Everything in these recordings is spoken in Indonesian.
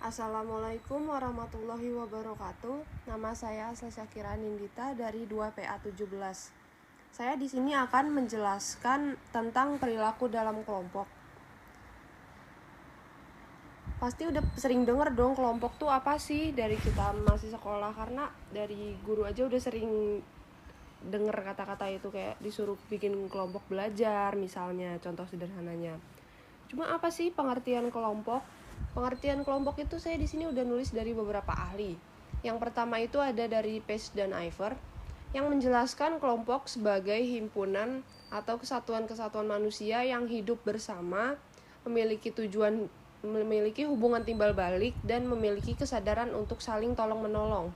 Assalamualaikum warahmatullahi wabarakatuh. Nama saya Syakira Nindita dari 2PA17. Saya di sini akan menjelaskan tentang perilaku dalam kelompok. Pasti udah sering denger dong kelompok tuh apa sih dari kita masih sekolah, karena dari guru aja udah sering denger kata-kata itu, kayak disuruh bikin kelompok belajar misalnya, contoh sederhananya. Cuma apa sih pengertian kelompok? Pengertian kelompok itu saya di sini udah nulis dari beberapa ahli. Yang pertama itu ada dari Page dan Iver yang menjelaskan kelompok sebagai himpunan atau kesatuan-kesatuan manusia yang hidup bersama, memiliki tujuan, memiliki hubungan timbal balik, dan memiliki kesadaran untuk saling tolong-menolong.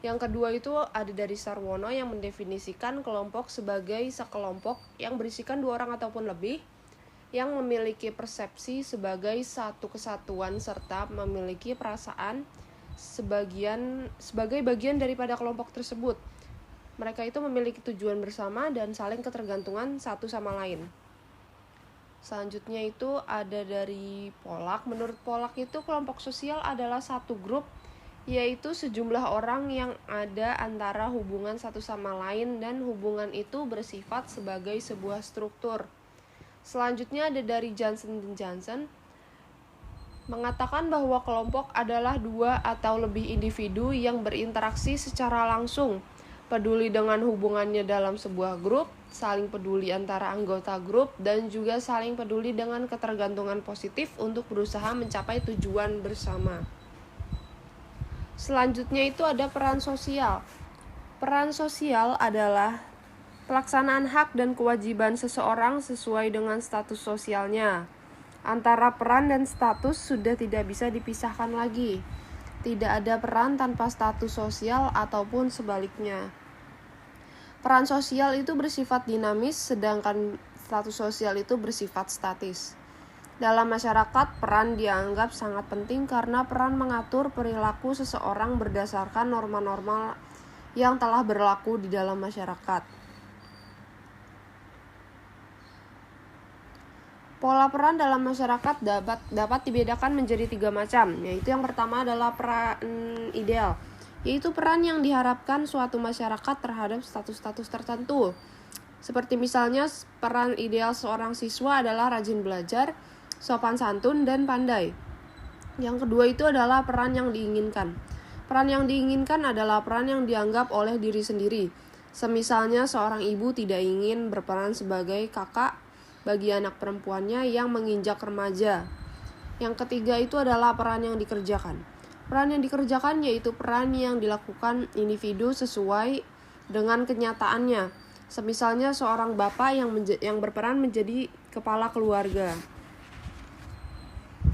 Yang kedua itu ada dari Sarwono yang mendefinisikan kelompok sebagai sekelompok yang berisikan 2 orang ataupun lebih, yang memiliki persepsi sebagai satu kesatuan serta memiliki perasaan sebagai bagian daripada kelompok tersebut. Mereka itu memiliki tujuan bersama dan saling ketergantungan satu sama lain. Selanjutnya itu ada dari Polak. Menurut Polak itu kelompok sosial adalah satu grup, yaitu sejumlah orang yang ada antara hubungan satu sama lain dan hubungan itu bersifat sebagai sebuah struktur. Selanjutnya ada dari Johnson mengatakan bahwa kelompok adalah 2 atau lebih individu yang berinteraksi secara langsung, peduli dengan hubungannya dalam sebuah grup, saling peduli antara anggota grup, dan juga saling peduli dengan ketergantungan positif untuk berusaha mencapai tujuan bersama. Selanjutnya itu ada peran sosial. Peran sosial adalah pelaksanaan hak dan kewajiban seseorang sesuai dengan status sosialnya. Antara peran dan status sudah tidak bisa dipisahkan lagi. Tidak ada peran tanpa status sosial ataupun sebaliknya. Peran sosial itu bersifat dinamis, sedangkan status sosial itu bersifat statis. Dalam masyarakat, peran dianggap sangat penting karena peran mengatur perilaku seseorang berdasarkan norma-norma yang telah berlaku di dalam masyarakat. Pola peran dalam masyarakat dapat dibedakan menjadi 3 macam, yaitu yang pertama adalah peran ideal, yaitu peran yang diharapkan suatu masyarakat terhadap status-status tertentu. Seperti misalnya peran ideal seorang siswa adalah rajin belajar, sopan santun, dan pandai. Yang kedua itu adalah peran yang diinginkan. Peran yang diinginkan adalah peran yang dianggap oleh diri sendiri. Semisalnya seorang ibu tidak ingin berperan sebagai kakak bagi anak perempuannya yang menginjak remaja. Yang ketiga itu adalah peran yang dikerjakan. Peran yang dikerjakan yaitu peran yang dilakukan individu sesuai dengan kenyataannya. Semisalnya seorang bapak yang berperan menjadi kepala keluarga.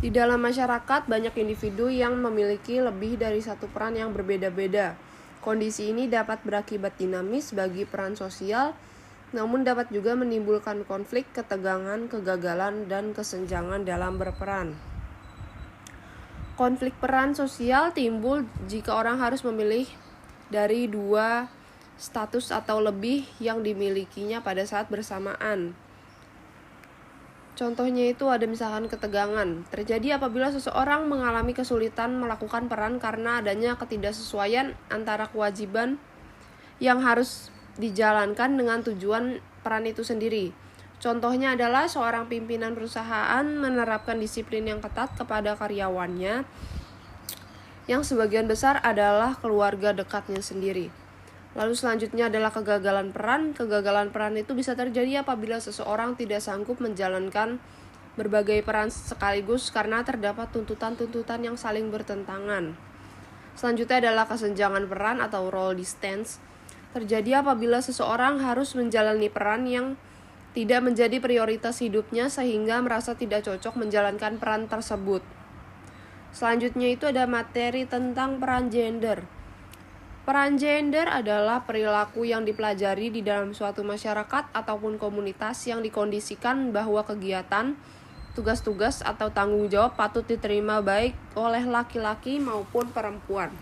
Di dalam masyarakat, banyak individu yang memiliki lebih dari satu peran yang berbeda-beda. Kondisi ini dapat berakibat dinamis bagi peran sosial, namun dapat juga menimbulkan konflik, ketegangan, kegagalan, dan kesenjangan dalam berperan. Konflik peran sosial timbul jika orang harus memilih dari 2 status atau lebih yang dimilikinya pada saat bersamaan. Contohnya itu ada misalkan ketegangan. Terjadi apabila seseorang mengalami kesulitan melakukan peran karena adanya ketidaksesuaian antara kewajiban yang harus dijalankan dengan tujuan peran itu sendiri. Contohnya adalah seorang pimpinan perusahaan menerapkan disiplin yang ketat kepada karyawannya yang sebagian besar adalah keluarga dekatnya sendiri. Lalu selanjutnya adalah kegagalan peran. Kegagalan peran itu bisa terjadi apabila seseorang tidak sanggup menjalankan berbagai peran sekaligus karena terdapat tuntutan-tuntutan yang saling bertentangan. Selanjutnya adalah kesenjangan peran atau role distance. Terjadi apabila seseorang harus menjalani peran yang tidak menjadi prioritas hidupnya sehingga merasa tidak cocok menjalankan peran tersebut. Selanjutnya itu ada materi tentang peran gender. Peran gender adalah perilaku yang dipelajari di dalam suatu masyarakat ataupun komunitas yang dikondisikan bahwa kegiatan, tugas-tugas, atau tanggung jawab patut diterima baik oleh laki-laki maupun perempuan.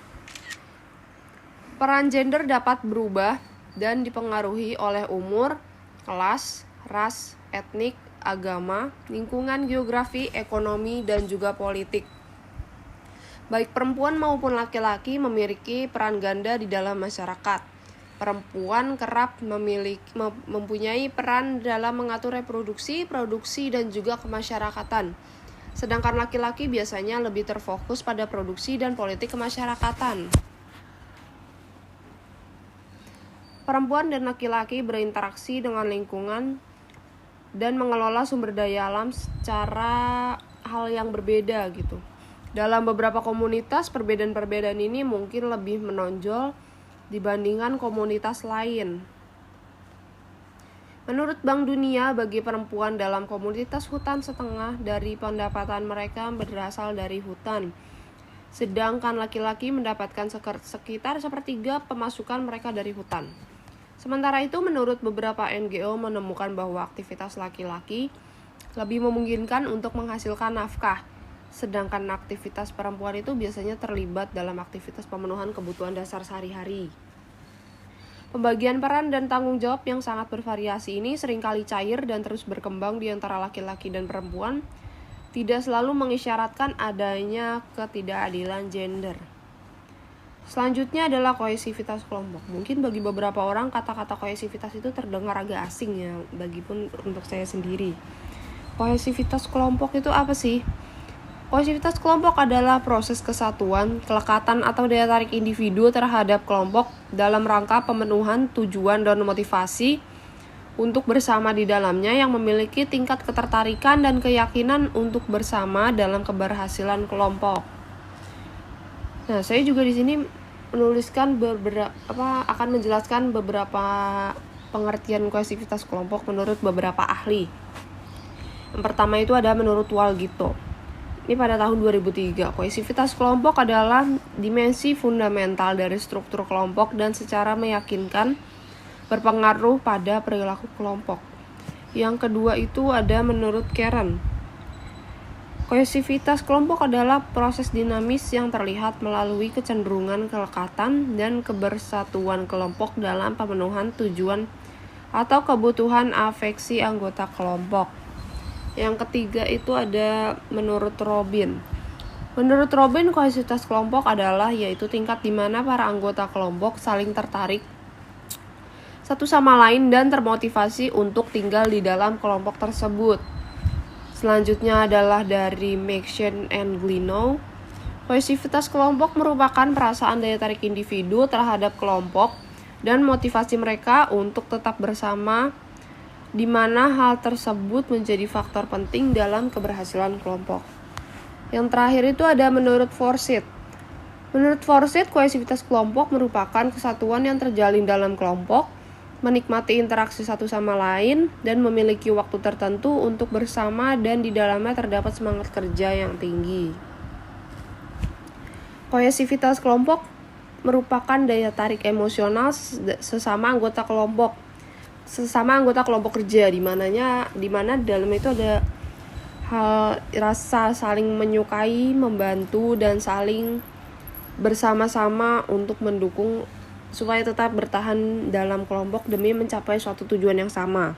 Peran gender dapat berubah dan dipengaruhi oleh umur, kelas, ras, etnik, agama, lingkungan geografi, ekonomi, dan juga politik. Baik perempuan maupun laki-laki memiliki peran ganda di dalam masyarakat. Perempuan kerap mempunyai peran dalam mengatur reproduksi, produksi, dan juga kemasyarakatan. Sedangkan laki-laki biasanya lebih terfokus pada produksi dan politik kemasyarakatan. Perempuan dan laki-laki berinteraksi dengan lingkungan dan mengelola sumber daya alam secara hal yang berbeda gitu. Dalam beberapa komunitas, perbedaan-perbedaan ini mungkin lebih menonjol dibandingkan komunitas lain. Menurut Bank Dunia, bagi perempuan dalam komunitas hutan, setengah dari pendapatan mereka berasal dari hutan. Sedangkan laki-laki mendapatkan sekitar sepertiga pemasukan mereka dari hutan. Sementara itu, menurut beberapa NGO menemukan bahwa aktivitas laki-laki lebih memungkinkan untuk menghasilkan nafkah. Sedangkan aktivitas perempuan itu biasanya terlibat dalam aktivitas pemenuhan kebutuhan dasar sehari-hari. Pembagian peran dan tanggung jawab yang sangat bervariasi ini seringkali cair dan terus berkembang di antara laki-laki dan perempuan, tidak selalu mengisyaratkan adanya ketidakadilan gender. Selanjutnya adalah kohesivitas kelompok. Mungkin bagi beberapa orang kata-kata kohesivitas itu terdengar agak asing ya, bagipun untuk saya sendiri. Kohesivitas kelompok itu apa sih? Kohesivitas kelompok adalah proses kesatuan, kelekatan atau daya tarik individu terhadap kelompok dalam rangka pemenuhan tujuan dan motivasi untuk bersama di dalamnya yang memiliki tingkat ketertarikan dan keyakinan untuk bersama dalam keberhasilan kelompok. Nah, saya juga di sini menuliskan akan menjelaskan beberapa pengertian kohesivitas kelompok menurut beberapa ahli. Yang pertama itu ada menurut Walgito. Ini pada tahun 2003, kohesivitas kelompok adalah dimensi fundamental dari struktur kelompok dan secara meyakinkan berpengaruh pada perilaku kelompok. Yang kedua itu ada menurut Karen. Kohesivitas kelompok adalah proses dinamis yang terlihat melalui kecenderungan kelekatan dan kebersatuan kelompok dalam pemenuhan tujuan atau kebutuhan afeksi anggota kelompok. Yang ketiga itu ada menurut Robin. Menurut Robin, kohesivitas kelompok adalah yaitu tingkat di mana para anggota kelompok saling tertarik satu sama lain dan termotivasi untuk tinggal di dalam kelompok tersebut. Selanjutnya adalah dari Maxson and Glenow. Kohesivitas kelompok merupakan perasaan daya tarik individu terhadap kelompok dan motivasi mereka untuk tetap bersama, di mana hal tersebut menjadi faktor penting dalam keberhasilan kelompok. Yang terakhir itu ada menurut Forsyth. Menurut Forsyth, kohesivitas kelompok merupakan kesatuan yang terjalin dalam kelompok, menikmati interaksi satu sama lain, dan memiliki waktu tertentu untuk bersama dan di dalamnya terdapat semangat kerja yang tinggi. Kohesivitas kelompok merupakan daya tarik emosional sesama anggota kelompok kerja, di mana dalam itu ada hal rasa saling menyukai, membantu, dan saling bersama-sama untuk mendukung supaya tetap bertahan dalam kelompok demi mencapai suatu tujuan yang sama.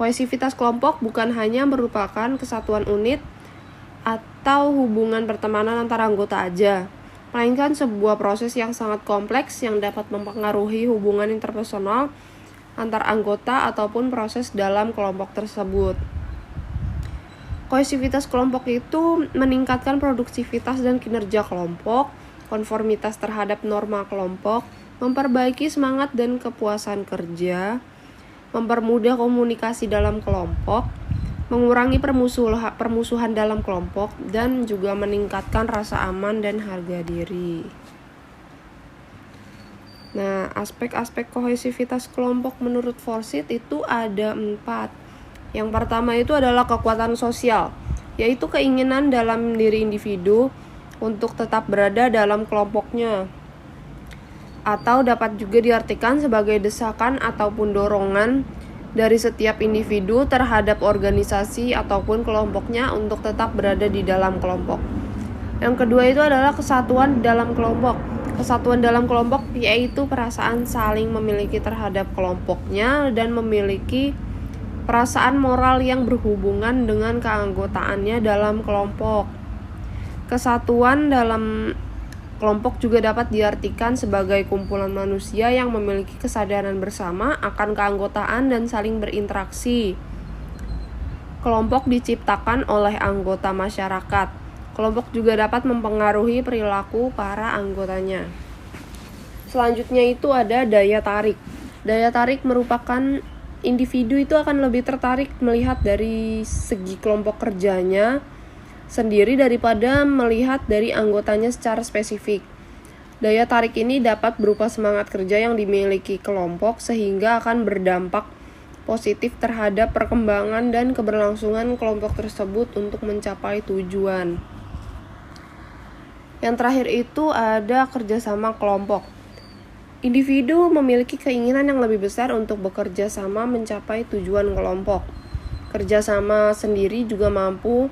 Kohesivitas kelompok bukan hanya merupakan kesatuan unit atau hubungan pertemanan antara anggota aja, melainkan sebuah proses yang sangat kompleks yang dapat mempengaruhi hubungan interpersonal antar anggota ataupun proses dalam kelompok tersebut. Kohesivitas kelompok itu meningkatkan produktivitas dan kinerja kelompok, konformitas terhadap norma kelompok, memperbaiki semangat dan kepuasan kerja, mempermudah komunikasi dalam kelompok, mengurangi permusuhan dalam kelompok, dan juga meningkatkan rasa aman dan harga diri. Nah, aspek-aspek kohesivitas kelompok menurut Forsyth itu ada 4. Yang pertama itu adalah kekuatan sosial, yaitu keinginan dalam diri individu untuk tetap berada dalam kelompoknya, atau dapat juga diartikan sebagai desakan ataupun dorongan dari setiap individu terhadap organisasi ataupun kelompoknya untuk tetap berada di dalam kelompok. Yang kedua itu adalah kesatuan dalam kelompok. Kesatuan dalam kelompok yaitu perasaan saling memiliki terhadap kelompoknya dan memiliki perasaan moral yang berhubungan dengan keanggotaannya dalam kelompok. Kesatuan dalam kelompok juga dapat diartikan sebagai kumpulan manusia yang memiliki kesadaran bersama akan keanggotaan dan saling berinteraksi. Kelompok diciptakan oleh anggota masyarakat. Kelompok juga dapat mempengaruhi perilaku para anggotanya. Selanjutnya itu ada daya tarik. Daya tarik merupakan individu itu akan lebih tertarik melihat dari segi kelompok kerjanya sendiri daripada melihat dari anggotanya secara spesifik. Daya tarik ini dapat berupa semangat kerja yang dimiliki kelompok sehingga akan berdampak positif terhadap perkembangan dan keberlangsungan kelompok tersebut untuk mencapai tujuan. Yang terakhir itu ada kerjasama kelompok. Individu memiliki keinginan yang lebih besar untuk bekerja sama mencapai tujuan kelompok. Kerjasama sendiri juga mampu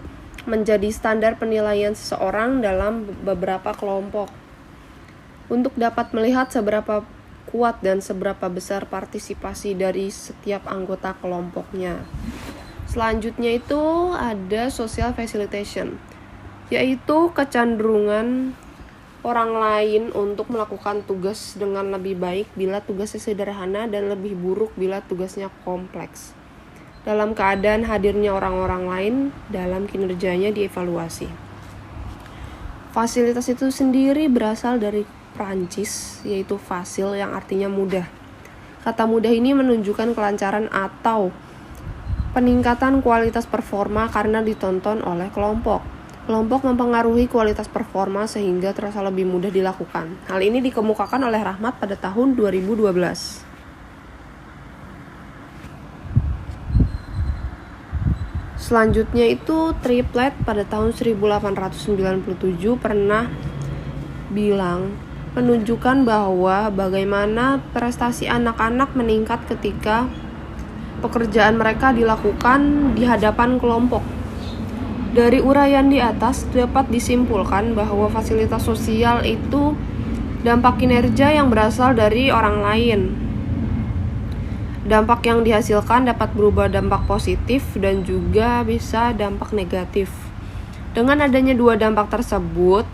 menjadi standar penilaian seseorang dalam beberapa kelompok. Untuk dapat melihat seberapa kuat dan seberapa besar partisipasi dari setiap anggota kelompoknya. Selanjutnya itu ada social facilitation, yaitu kecenderungan orang lain untuk melakukan tugas dengan lebih baik bila tugasnya sederhana dan lebih buruk bila tugasnya kompleks. Dalam keadaan hadirnya orang-orang lain dalam kinerjanya dievaluasi. Fasilitas itu sendiri berasal dari Prancis, yaitu facile yang artinya mudah. Kata mudah ini menunjukkan kelancaran atau peningkatan kualitas performa karena ditonton oleh kelompok. Kelompok mempengaruhi kualitas performa sehingga terasa lebih mudah dilakukan. Hal ini dikemukakan oleh Rahmat pada tahun 2012. Selanjutnya itu Triplet pada tahun 1897 pernah bilang menunjukkan bahwa bagaimana prestasi anak-anak meningkat ketika pekerjaan mereka dilakukan di hadapan kelompok. Dari uraian di atas dapat disimpulkan bahwa fasilitas sosial itu dampak kinerja yang berasal dari orang lain. Dampak yang dihasilkan dapat berubah dampak positif dan juga bisa dampak negatif. Dengan adanya dua dampak tersebut,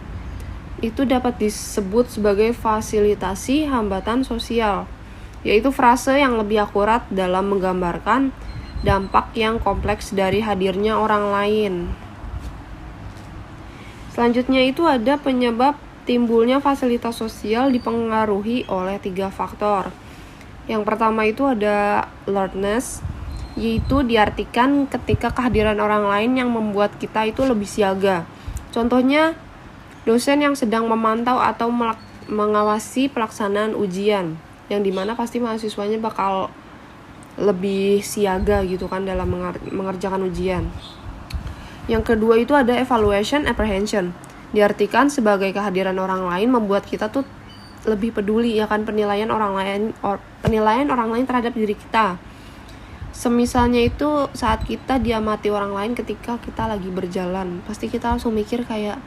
itu dapat disebut sebagai fasilitasi hambatan sosial, yaitu frase yang lebih akurat dalam menggambarkan dampak yang kompleks dari hadirnya orang lain. Selanjutnya itu ada penyebab timbulnya fasilitas sosial dipengaruhi oleh 3 faktor. Yang pertama itu ada alertness, yaitu diartikan ketika kehadiran orang lain yang membuat kita itu lebih siaga. Contohnya, dosen yang sedang memantau atau mengawasi pelaksanaan ujian, yang dimana pasti mahasiswanya bakal lebih siaga gitu kan dalam mengerjakan ujian. Yang kedua itu ada evaluation apprehension, diartikan sebagai kehadiran orang lain membuat kita tuh lebih peduli ya kan penilaian orang lain terhadap diri kita. Semisalnya itu saat kita diamati orang lain ketika kita lagi berjalan, pasti kita langsung mikir kayak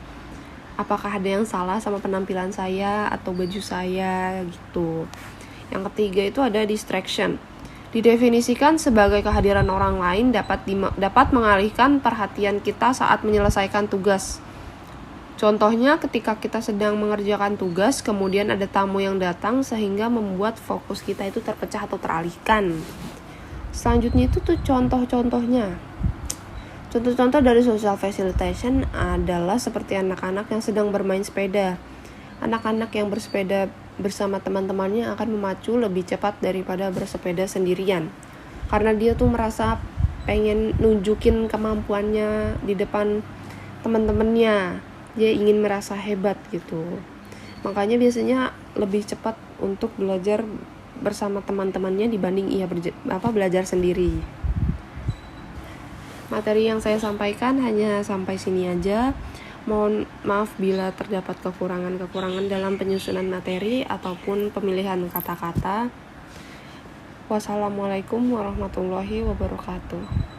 apakah ada yang salah sama penampilan saya atau baju saya gitu. Yang ketiga itu ada distraction. Didefinisikan sebagai kehadiran orang lain dapat mengalihkan perhatian kita saat menyelesaikan tugas. Contohnya ketika kita sedang mengerjakan tugas, kemudian ada tamu yang datang sehingga membuat fokus kita itu terpecah atau teralihkan. Selanjutnya itu tuh contoh-contohnya. Contoh-contoh dari social facilitation adalah seperti anak-anak yang sedang bermain sepeda. Anak-anak yang bersepeda bersama teman-temannya akan memacu lebih cepat daripada bersepeda sendirian. Karena dia tuh merasa pengen nunjukin kemampuannya di depan teman-temannya. Dia ingin merasa hebat gitu. Makanya biasanya lebih cepat untuk belajar bersama teman-temannya dibanding belajar sendiri. Materi yang saya sampaikan hanya sampai sini aja. Mohon maaf bila terdapat kekurangan-kekurangan dalam penyusunan materi ataupun pemilihan kata-kata. Wassalamualaikum warahmatullahi wabarakatuh.